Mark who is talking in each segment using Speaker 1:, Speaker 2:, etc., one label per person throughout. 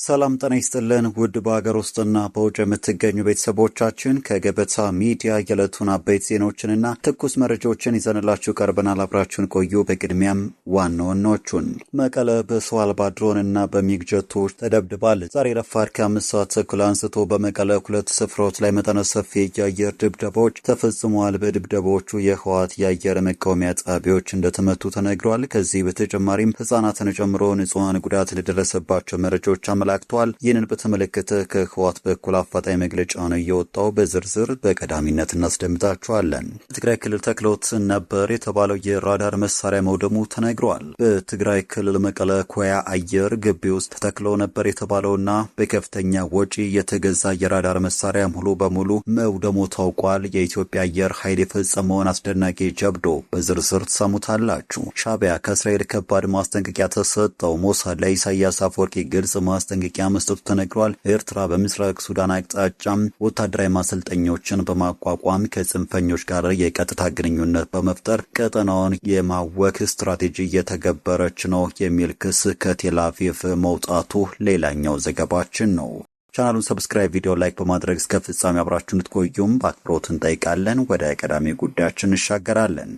Speaker 1: ሰላም ጤና ይስጥልን ውድ በሀገር ውስጥና በውጭ የምትገኙ ቤተሰቦቻችን ከገበታ ሚዲያ የዕለቱን አበይት ዜናዎችንና ትኩስ መረጃዎችን ይዘንላችሁ ቀርበናል። አብራችሁን ቆዩ። በቅድሚያም ዋና ዋናዎቹን መቀለ በሰው አልባ ድሮንና በሚግ ጀቶች ተደብድባለች። ዛሬ ረፋድ ከ5 ሰዓት ተኩል አንስቶ በመቀለ ሁለት ስፍራዎች ላይ መጠነ ሰፊ የአየር ድብደባዎች ተፈጽመዋል። በድብደባዎቹ የህወሓት የአየር መቃወሚያ ጣቢያዎች እንደተመቱ ተነግሯል። ከዚህ በተጨማሪም ህጻናትን ጨምሮ ንጹሐን ጉዳት ለደረሰባቸው መረጃዎች አመላክተዋል። ይህንን በተመለከተ ከህወሓት በኩል አፋጣኝ መግለጫ ነው እየወጣው። በዝርዝር በቀዳሚነት እናስደምጣችኋለን። በትግራይ ክልል ተክሎት ነበር የተባለው የራዳር መሳሪያ መውደሙ ተነግሯል። በትግራይ ክልል መቀለ ኮያ አየር ግቢ ውስጥ ተተክሎ ነበር የተባለውና በከፍተኛ ወጪ የተገዛ የራዳር መሳሪያ ሙሉ በሙሉ መውደሙ ታውቋል። የኢትዮጵያ አየር ኃይል የፈጸመውን አስደናቂ ጀብዶ በዝርዝር ትሰሙታላችሁ። ሻዕቢያ ከእስራኤል ከባድ ማስጠንቀቂያ ተሰጠው። ሞሳድ ለኢሳያስ አፈወርቂ ግልጽ ማስጠንቀቂያ መስጠቱ ተነግሯል። ኤርትራ በምስራቅ ሱዳን አቅጣጫ ወታደራዊ ማሰልጠኞችን በማቋቋም ከጽንፈኞች ጋር የቀጥታ ግንኙነት በመፍጠር ቀጠናውን የማወክ ስትራቴጂ እየተገበረች ነው የሚል ክስ ከቴል አቪቭ መውጣቱ ሌላኛው ዘገባችን ነው። ቻናሉን ሰብስክራይብ፣ ቪዲዮ ላይክ በማድረግ እስከ ፍጻሜ አብራችሁን እንድትቆዩም በአክብሮት እንጠይቃለን። ወደ ቀዳሚ ጉዳያችን እንሻገራለን።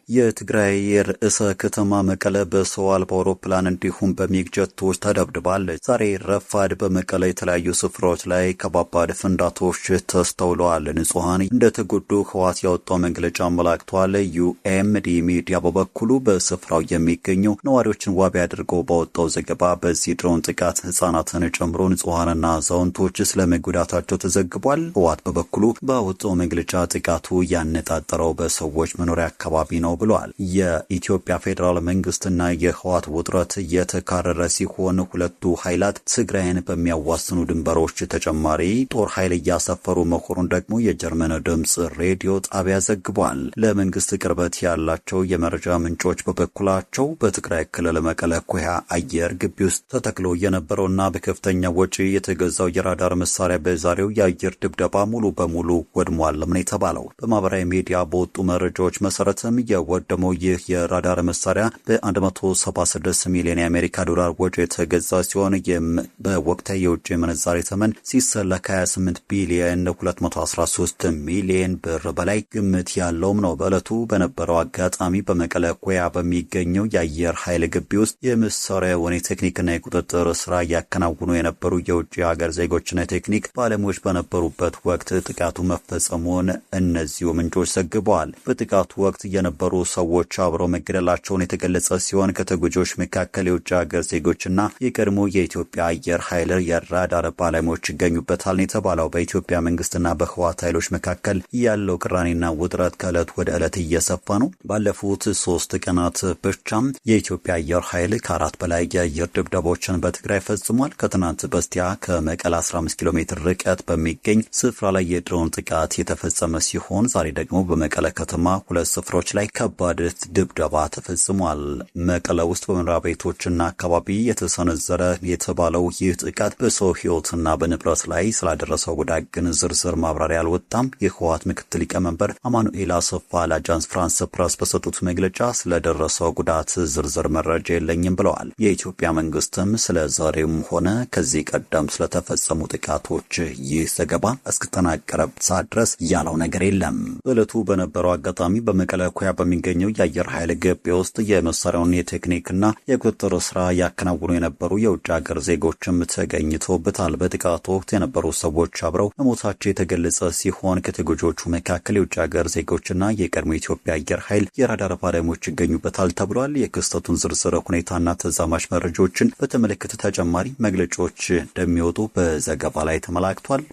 Speaker 1: የትግራይ ርዕሰ ከተማ መቀለ በሰው አልባ አውሮፕላን እንዲሁም በሚግ ጀቶች ተደብድባለች። ዛሬ ረፋድ በመቀለ የተለያዩ ስፍራዎች ላይ ከባባድ ፍንዳቶች ተስተውለዋል። ንጹሐን እንደተጎዱ ህወሓት ያወጣው መግለጫ አመላክቷል። ዩኤምዲ ሚዲያ በበኩሉ በስፍራው የሚገኙ ነዋሪዎችን ዋቢ አድርገው ባወጣው ዘገባ በዚህ ድሮን ጥቃት ህጻናትን ጨምሮ ንጹሐንና አዛውንቶች ስለመጎዳታቸው ተዘግቧል። ህወሓት በበኩሉ ባወጣው መግለጫ ጥቃቱ ያነጣጠረው በሰዎች መኖሪያ አካባቢ ነው ብሏል። የኢትዮጵያ ፌዴራል መንግስትና የህወሓት ውጥረት እየተካረረ ሲሆን ሁለቱ ኃይላት ትግራይን በሚያዋስኑ ድንበሮች ተጨማሪ ጦር ኃይል እያሰፈሩ መሆኑን ደግሞ የጀርመን ድምጽ ሬዲዮ ጣቢያ ዘግቧል። ለመንግስት ቅርበት ያላቸው የመረጃ ምንጮች በበኩላቸው በትግራይ ክልል መቀለ ኮያ አየር ግቢ ውስጥ ተተክሎ የነበረውና በከፍተኛ ወጪ የተገዛው የራዳር መሳሪያ በዛሬው የአየር ድብደባ ሙሉ በሙሉ ወድሟል ነው የተባለው። በማህበራዊ ሚዲያ በወጡ መረጃዎች መሰረትም ወደመው ይህ የራዳር መሳሪያ በ176 ሚሊዮን የአሜሪካ ዶላር ወጪ የተገዛ ሲሆን በወቅታዊ የውጭ ምንዛሬ ተመን ሲሰላ 28 ቢሊዮን 213 ሚሊዮን ብር በላይ ግምት ያለውም ነው። በዕለቱ በነበረው አጋጣሚ በመቀለ ኮያ በሚገኘው የአየር ኃይል ግቢ ውስጥ የመሳሪያውን የቴክኒክና የቁጥጥር ስራ እያከናውኑ የነበሩ የውጭ ሀገር ዜጎችና የቴክኒክ ባለሙያዎች በነበሩበት ወቅት ጥቃቱ መፈጸሙን እነዚሁ ምንጮች ዘግበዋል። በጥቃቱ ወቅት የነበሩ ሰዎች አብረው መገደላቸውን የተገለጸ ሲሆን ከተጎጂዎች መካከል የውጭ ሀገር ዜጎችና የቀድሞ የኢትዮጵያ አየር ኃይል የራዳር ባለሙያዎች ይገኙበታል ነው የተባለው። በኢትዮጵያ መንግስትና በህወሓት ኃይሎች መካከል ያለው ቅራኔና ውጥረት ከዕለት ወደ ዕለት እየሰፋ ነው። ባለፉት 3 ቀናት ብቻም የኢትዮጵያ አየር ኃይል ከ4 በላይ የአየር ድብደባዎችን በትግራይ ፈጽሟል። ከትናንት በስቲያ ከመቀለ 15 ኪሎ ሜትር ርቀት በሚገኝ ስፍራ ላይ የድሮን ጥቃት የተፈጸመ ሲሆን ዛሬ ደግሞ በመቀለ ከተማ ሁለት ስፍራዎች ላይ ከባድ ድብደባ ተፈጽሟል። መቀለ ውስጥ በመኖሪያ ቤቶችና አካባቢ የተሰነዘረ የተባለው ይህ ጥቃት በሰው ህይወትና በንብረት ላይ ስላደረሰው ጉዳት ግን ዝርዝር ማብራሪያ አልወጣም። የህወሓት ምክትል ሊቀመንበር አማኑኤል አሰፋ ለአጃንስ ፍራንስ ፕረስ በሰጡት መግለጫ ስለደረሰው ጉዳት ዝርዝር መረጃ የለኝም ብለዋል። የኢትዮጵያ መንግስትም ስለ ዛሬውም ሆነ ከዚህ ቀደም ስለተፈጸሙ ጥቃቶች ይህ ዘገባ እስከተጠናቀረበት ሰዓት ድረስ ያለው ነገር የለም። በዕለቱ በነበረው አጋጣሚ በመቀለ ኮያ በሚገኘው የአየር ኃይል ግቢ ውስጥ የመሳሪያውን የቴክኒክና የቁጥጥር ስራ ያከናውኑ የነበሩ የውጭ ሀገር ዜጎችም ተገኝተውበታል። በጥቃቱ ወቅት የነበሩ ሰዎች አብረው መሞታቸው የተገለጸ ሲሆን ከተጎጂዎቹ መካከል የውጭ ሀገር ዜጎችና የቀድሞ ኢትዮጵያ አየር ኃይል የራዳር ባለሙያዎች ይገኙበታል ተብሏል። የክስተቱን ዝርዝር ሁኔታና ተዛማች መረጃዎችን በተመለከተ ተጨማሪ መግለጫዎች እንደሚወጡ በዘገባ ላይ ተመላክቷል።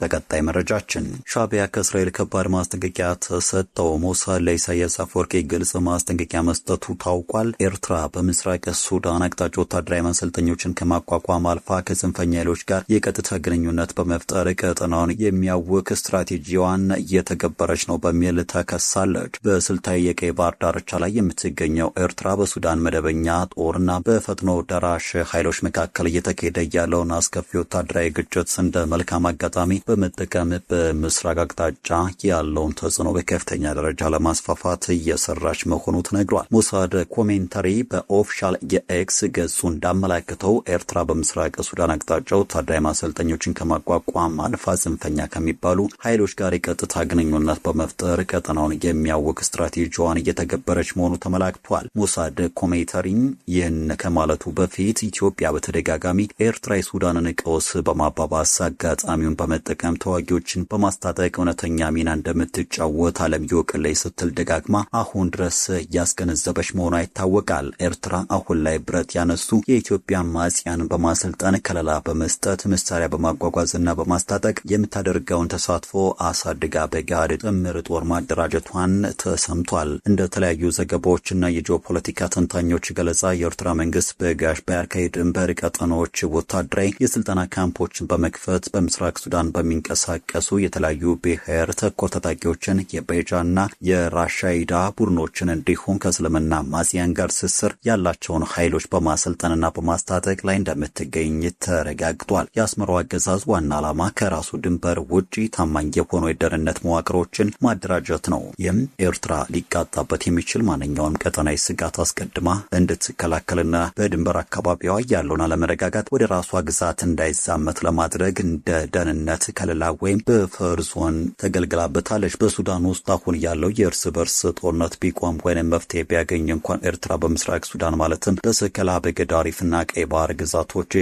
Speaker 1: በቀጣይ መረጃችን ሻዕቢያ ከእስራኤል ከባድ ማስጠንቀቂያ ተሰጠው። ሞሳድ ለኢሳያስ አፈወርቂ ግልጽ ማስጠንቀቂያ መስጠቱ ታውቋል። ኤርትራ በምስራቅ ሱዳን አቅጣጫ ወታደራዊ ማሰልጠኞችን ከማቋቋም አልፋ ከጽንፈኛ ኃይሎች ጋር የቀጥታ ግንኙነት በመፍጠር ቀጠናውን የሚያውክ ስትራቴጂዋን እየተገበረች ነው በሚል ተከሳለች። በስልታዊ የቀይ ባህር ዳርቻ ላይ የምትገኘው ኤርትራ በሱዳን መደበኛ ጦርና በፈጥኖ ደራሽ ኃይሎች መካከል እየተካሄደ ያለውን አስከፊ ወታደራዊ ግጭት እንደ መልካም አጋጣሚ በመጠቀም በምስራቅ አቅጣጫ ያለውን ተጽዕኖ በከፍተኛ ደረጃ ለማስፋፋት እየሰራች መሆኑ ተነግሯል። ሞሳድ ኮሜንታሪ በኦፊሻል የኤክስ ገጹ እንዳመላከተው ኤርትራ በምስራቅ ሱዳን አቅጣጫ ወታደራዊ ማሰልጠኞችን ከማቋቋም አልፋ ጽንፈኛ ከሚባሉ ኃይሎች ጋር የቀጥታ ግንኙነት በመፍጠር ቀጠናውን የሚያውቅ ስትራቴጂዋን እየተገበረች መሆኑ ተመላክቷል። ሞሳድ ኮሜንታሪ ይህን ከማለቱ በፊት ኢትዮጵያ በተደጋጋሚ ኤርትራ የሱዳንን ቀውስ በማባባስ አጋጣሚውን በመጠቀም ተዋጊዎችን በማስታጠቅ እውነተኛ ሚና እንደምትጫወት ዓለም ይወቅልኝ ስትል ደጋግማ አሁን ድረስ እያስገነዘበች መሆኗ ይታወቃል። ኤርትራ አሁን ላይ ብረት ያነሱ የኢትዮጵያ አማጽያን በማሰልጠን ከለላ በመስጠት መሳሪያ በማጓጓዝና በማስታጠቅ የምታደርገውን ተሳትፎ አሳድጋ በጋድ ጥምር ጦር ማደራጀቷን ተሰምቷል። እንደ ተለያዩ ዘገባዎችና የጂኦፖለቲካ ተንታኞች ገለጻ የኤርትራ መንግስት በጋሽ ባርካይ ድንበር ቀጠናዎች ወታደራዊ የስልጠና ካምፖችን በመክፈት በምስራቅ ሱዳን በሚንቀሳቀሱ የተለያዩ ብሔር ተኮር ታጣቂዎችን የቤጃና የራሻይዳ ቡድኖችን እንዲሁም ከእስልምና አማጽያን ጋር ትስስር ያላቸውን ኃይሎች በማሰልጠንና በማስታጠቅ ላይ እንደምትገኝ ተረጋግጧል። የአስመራው አገዛዝ ዋና ዓላማ ከራሱ ድንበር ውጪ ታማኝ የሆኑ የደህንነት መዋቅሮችን ማደራጀት ነው። ይህም ኤርትራ ሊቃጣበት የሚችል ማንኛውም ቀጠናዊ ስጋት አስቀድማ እንድትከላከልና በድንበር አካባቢዋ ያለውን አለመረጋጋት ወደ ራሷ ግዛት እንዳይዛመት ለማድረግ እንደ ደህንነት ከለላ ወይም በፈር ዞን ተገልግላበታለች። በሱዳን ውስጥ አሁን ያለው የእርስ በርስ ጦርነት ቢቆም ወይም መፍትሄ ቢያገኝ እንኳን ኤርትራ በምስራቅ ሱዳን ማለትም በሰከላ በገዳሪፍና ቀይ ባህር ግዛቶች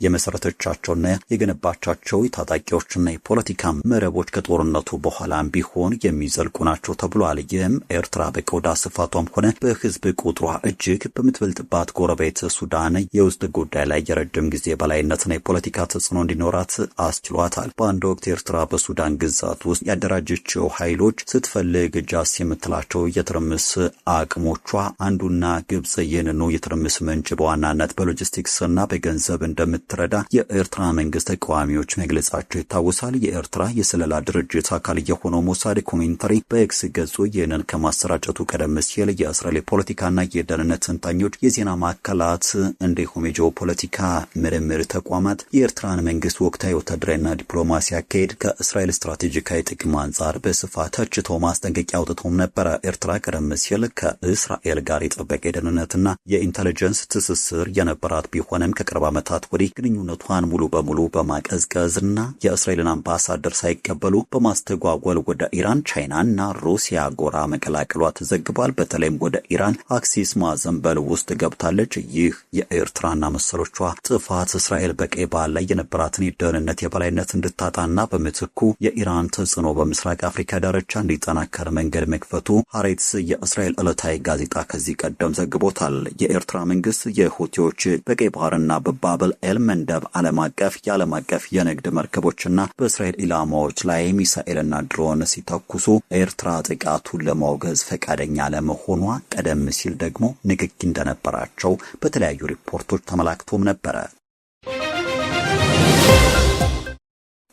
Speaker 1: የመሰረተቻቸውና የገነባቻቸው የታጣቂዎችና የፖለቲካ መረቦች ከጦርነቱ በኋላም ቢሆን የሚዘልቁ ናቸው ተብሏል። ይህም ኤርትራ በቆዳ ስፋቷም ሆነ በህዝብ ቁጥሯ እጅግ በምትበልጥባት ጎረቤት ሱዳን የውስጥ ጉዳይ ላይ የረጅም ጊዜ በላይነትና የፖለቲካ ተጽዕኖ እንዲኖራት አስችሏታል። በአንድ ወቅት ኤርትራ በሱዳን ግዛት ውስጥ ያደራጀችው ኃይሎች ስትፈልግ ጃስ የምትላቸው የትርምስ አቅሞቿ አንዱና ግብጽ ይህንኑ የትርምስ ምንጭ በዋናነት በሎጂስቲክስና በገንዘብ እንደምትረዳ የኤርትራ መንግስት ተቃዋሚዎች መግለጻቸው ይታወሳል። የኤርትራ የስለላ ድርጅት አካል የሆነው ሞሳድ ኮሜንታሪ በኤክስ ገጹ ይህንን ከማሰራጨቱ ቀደም ሲል የእስራኤል ፖለቲካና የደህንነት ተንታኞች፣ የዜና ማዕከላት እንዲሁም የጂኦፖለቲካ ምርምር ተቋማት የኤርትራን መንግስት ወቅታዊ ወታደራዊና ዲፕሎማሲ አካሄድ ከእስራኤል ስትራቴጂካዊ ጥቅም አንጻር በስፋት ተችተው ማስጠንቀቂያ አውጥተውም ነበረ። ኤርትራ ቀደም ሲል ከእስራኤል ጋር የጠበቀ የደህንነትና የኢንተለጀንስ ትስስር የነበራት ቢሆንም ከቅርብ ዓመታት ወዲህ ግንኙነቷን ሙሉ በሙሉ በማቀዝቀዝና የእስራኤልን አምባሳደር ሳይቀበሉ በማስተጓጎል ወደ ኢራን፣ ቻይናና ሩሲያ ጎራ መቀላቀሏ ተዘግቧል። በተለይም ወደ ኢራን አክሲስ ማዘንበል ውስጥ ገብታለች። ይህ የኤርትራና መሰሎቿ ጥፋት እስራኤል በቀይ ባህር ላይ የነበራትን የደህንነት የበላይነት እንድታጣና በምትኩ የኢራን ተጽዕኖ በምስራቅ አፍሪካ ዳርቻ እንዲጠናከር መንገድ መክፈቱ ሀሬትስ የእስራኤል ዕለታዊ ጋዜጣ ከዚህ ቀደም ዘግቦታል። የኤርትራ መንግስት የሁቲዎች በቀይ ባህርና በባብል ኤል መንደብ ዓለም አቀፍ የንግድ መርከቦችና በእስራኤል ኢላማዎች ላይ ሚሳኤልና ድሮን ሲተኩሱ ኤርትራ ጥቃቱን ለማውገዝ ፈቃደኛ ለመሆኗ ቀደም ሲል ደግሞ ንግግር እንደነበራቸው በተለያዩ ሪፖርቶች ተመላክቶም ነበረ።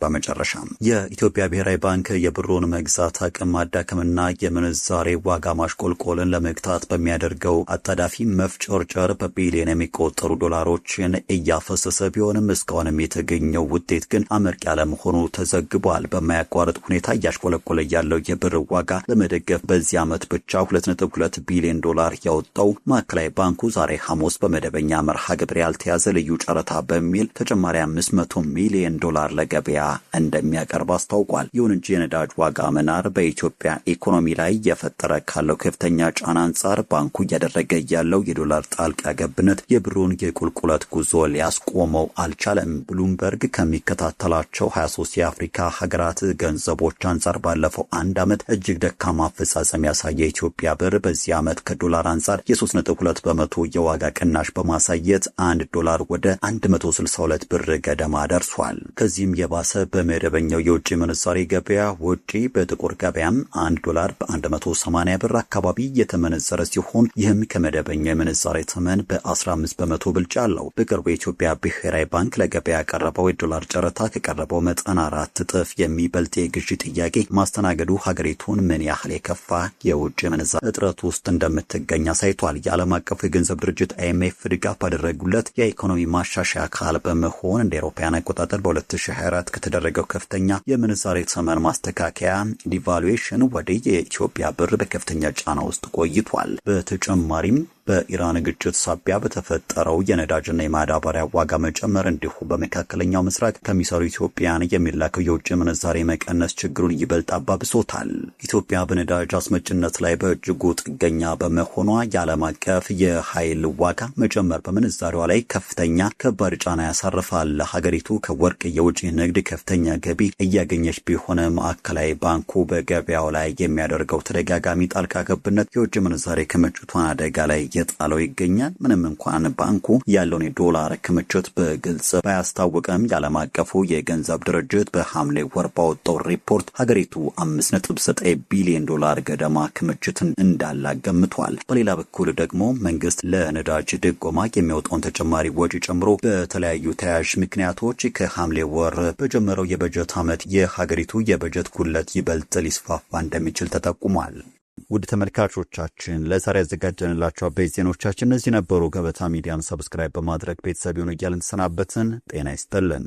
Speaker 1: በመጨረሻም የኢትዮጵያ ብሔራዊ ባንክ የብሩን መግዛት አቅም ማዳከምና የምንዛሬ ዋጋ ማሽቆልቆልን ለመግታት በሚያደርገው አጣዳፊ መፍጨርጨር በቢሊዮን የሚቆጠሩ ዶላሮችን እያፈሰሰ ቢሆንም እስካሁንም የተገኘው ውጤት ግን አመርቂ ያለመሆኑ ተዘግቧል። በማያቋርጥ ሁኔታ እያሽቆለቆለ ያለው የብር ዋጋ ለመደገፍ በዚህ ዓመት ብቻ 2.2 ቢሊዮን ዶላር ያወጣው ማዕከላዊ ባንኩ ዛሬ ሐሙስ በመደበኛ መርሃ ግብር ያልተያዘ ልዩ ጨረታ በሚል ተጨማሪ 500 ሚሊዮን ዶላር ለገበያ እንደሚያቀርብ አስታውቋል። ይሁን እንጂ የነዳጅ ዋጋ መናር በኢትዮጵያ ኢኮኖሚ ላይ የፈጠረ ካለው ከፍተኛ ጫና አንጻር ባንኩ እያደረገ ያለው የዶላር ጣልቃ ገብነት የብሩን የቁልቁለት ጉዞ ሊያስቆመው አልቻለም። ብሉምበርግ ከሚከታተላቸው 23 የአፍሪካ ሀገራት ገንዘቦች አንጻር ባለፈው አንድ ዓመት እጅግ ደካማ አፈጻጸም ያሳየ የኢትዮጵያ ብር በዚህ ዓመት ከዶላር አንጻር የ3.2 በመቶ የዋጋ ቅናሽ በማሳየት 1 ዶላር ወደ 162 ብር ገደማ ደርሷል። ከዚህም የባሰ በመደበኛው የውጭ ምንዛሬ ገበያ ውጪ በጥቁር ገበያም 1 ዶላር በ180 ብር አካባቢ የተመነዘረ ሲሆን ይህም ከመደበኛው የምንዛሬ ተመን በ15 በመቶ ብልጫ አለው። በቅርቡ የኢትዮጵያ ብሔራዊ ባንክ ለገበያ ያቀረበው የዶላር ጨረታ ከቀረበው መጠን 4 እጥፍ የሚበልጥ የግዢ ጥያቄ ማስተናገዱ ሀገሪቱን ምን ያህል የከፋ የውጭ ምንዛሬ እጥረት ውስጥ እንደምትገኝ አሳይቷል። የዓለም አቀፉ የገንዘብ ድርጅት IMF ድጋፍ ባደረጉለት የኢኮኖሚ ማሻሻያ አካል በመሆን እንደ አውሮፓውያን አቆጣጠር በ2024 በተደረገው ከፍተኛ የምንዛሬ ተመን ማስተካከያ ዲቫሉዌሽን ወደ የኢትዮጵያ ብር በከፍተኛ ጫና ውስጥ ቆይቷል። በተጨማሪም በኢራን ግጭት ሳቢያ በተፈጠረው የነዳጅና የማዳበሪያ ዋጋ መጨመር እንዲሁም በመካከለኛው ምስራቅ ከሚሰሩ ኢትዮጵያን የሚላከው የውጭ ምንዛሬ መቀነስ ችግሩን ይበልጥ አባብሶታል። ኢትዮጵያ በነዳጅ አስመጭነት ላይ በእጅጉ ጥገኛ በመሆኗ የዓለም አቀፍ የኃይል ዋጋ መጨመር በምንዛሬዋ ላይ ከፍተኛ ከባድ ጫና ያሳርፋል። ሀገሪቱ ከወርቅ የውጭ ንግድ ከፍተኛ ገቢ እያገኘች ቢሆንም ማዕከላዊ ባንኩ በገበያው ላይ የሚያደርገው ተደጋጋሚ ጣልቃ ገብነት የውጭ ምንዛሬ ክምችቷን አደጋ ላይ የጣለው ይገኛል። ምንም እንኳን ባንኩ ያለውን የዶላር ክምችት በግልጽ ባያስታውቅም የዓለም አቀፉ የገንዘብ ድርጅት በሐምሌ ወር ባወጣው ሪፖርት ሀገሪቱ 5.9 ቢሊዮን ዶላር ገደማ ክምችትን እንዳላት ገምቷል። በሌላ በኩል ደግሞ መንግስት ለነዳጅ ድጎማ የሚወጣውን ተጨማሪ ወጪ ጨምሮ በተለያዩ ተያያዥ ምክንያቶች ከሐምሌ ወር በጀመረው የበጀት ዓመት የሀገሪቱ የበጀት ጉድለት ይበልጥ ሊስፋፋ እንደሚችል ተጠቁሟል። ውድ ተመልካቾቻችን ለዛሬ ያዘጋጀንላችሁ አበይት ዜናዎቻችን እነዚህ ነበሩ። ገበታ ሚዲያን ሰብስክራይብ በማድረግ ቤተሰብ ይሁኑ እያልን ተሰናበትን። ጤና ይስጥልን።